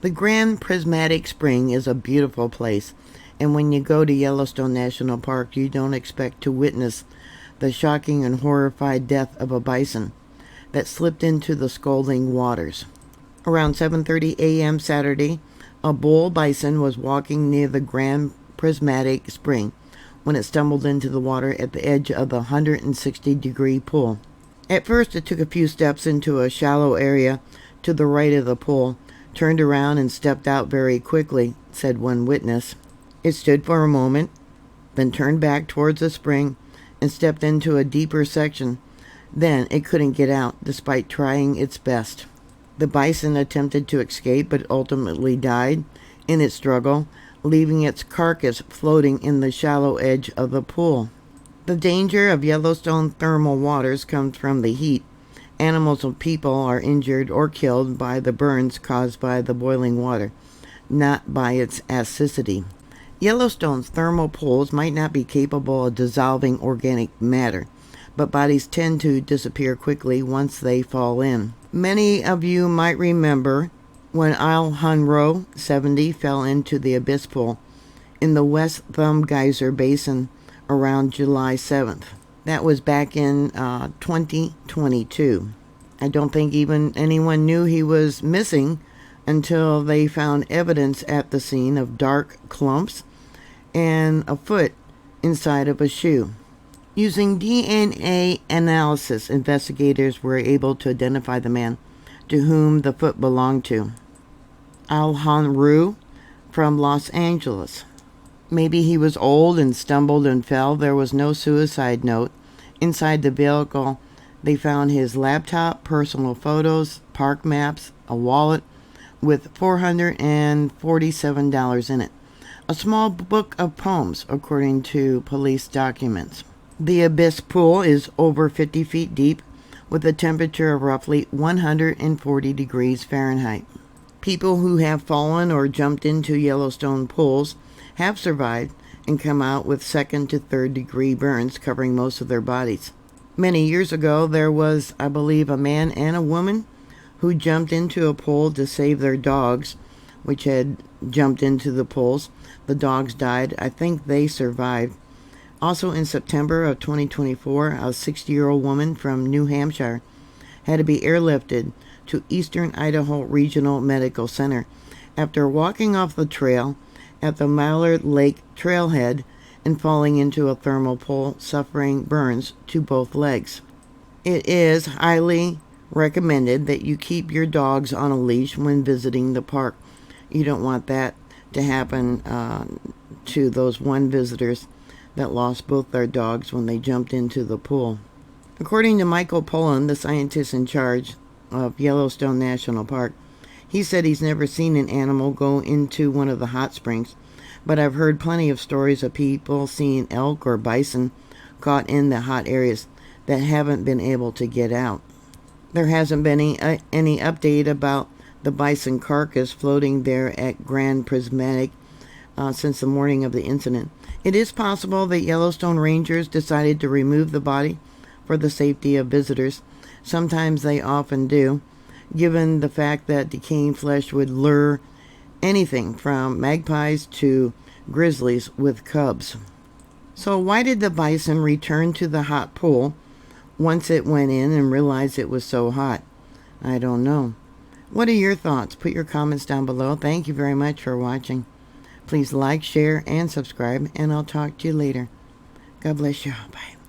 The Grand Prismatic Spring is a beautiful place, and when you go to Yellowstone National Park, you don't expect to witness the shocking and horrified death of a bison that slipped into the scalding waters. Around 7:30 a.m. Saturday, a bull bison was walking near the Grand Prismatic Spring when it stumbled into the water at the edge of the 160-degree pool. At first, it took a few steps into a shallow area to the right of the pool, turned around and stepped out very quickly, said one witness. It stood for a moment, then turned back towards the spring and stepped into a deeper section. Then it couldn't get out, despite trying its best. The bison attempted to escape, but ultimately died in its struggle, leaving its carcass floating in the shallow edge of the pool. The danger of Yellowstone thermal waters comes from the heat. Animals and people are injured or killed by the burns caused by the boiling water, not by its acidity. Yellowstone's thermal pools might not be capable of dissolving organic matter, but bodies tend to disappear quickly once they fall in. Many of you might remember when Al-Hunro 70 fell into the abyss pool in the West Thumb Geyser Basin around July 7th. That was back in 2022. I don't think even anyone knew he was missing until they found evidence at the scene of dark clumps and a foot inside of a shoe. Using DNA analysis, investigators were able to identify the man to whom the foot belonged to. Al-Hunro from Los Angeles. Maybe he was old and stumbled and fell. There was no suicide note. Inside the vehicle, they found his laptop, personal photos, park maps, a wallet with $447 in it. A small book of poems, according to police documents. The abyss pool is over 50 feet deep with a temperature of roughly 140 degrees Fahrenheit. People who have fallen or jumped into Yellowstone pools have survived and come out with second to third degree burns covering most of their bodies. Many years ago, there was, I believe, a man and a woman who jumped into a pool to save their dogs, which had jumped into the pools. The dogs died. I think they survived. Also in September of 2024, a 60-year-old woman from New Hampshire had to be airlifted to Eastern Idaho Regional Medical Center after walking off the trail at the Mallard Lake trailhead and falling into a thermal pool, suffering burns to both legs. It is highly recommended that you keep your dogs on a leash when visiting the park. You don't want that to happen to those one visitors that lost both their dogs when they jumped into the pool. According to Michael Pollan, the scientist in charge of Yellowstone National Park, he said he's never seen an animal go into one of the hot springs, but I've heard plenty of stories of people seeing elk or bison caught in the hot areas that haven't been able to get out. There hasn't been any update about the bison carcass floating there at Grand Prismatic since the morning of the incident. It is possible that Yellowstone Rangers decided to remove the body for the safety of visitors. Sometimes they often do, given the fact that decaying flesh would lure anything from magpies to grizzlies with cubs. So why did the bison return to the hot pool once it went in and realized it was so hot? I don't know. What are your thoughts? Put your comments down below. Thank you very much for watching. Please like, share, and subscribe, and I'll talk to you later. God bless you. Bye.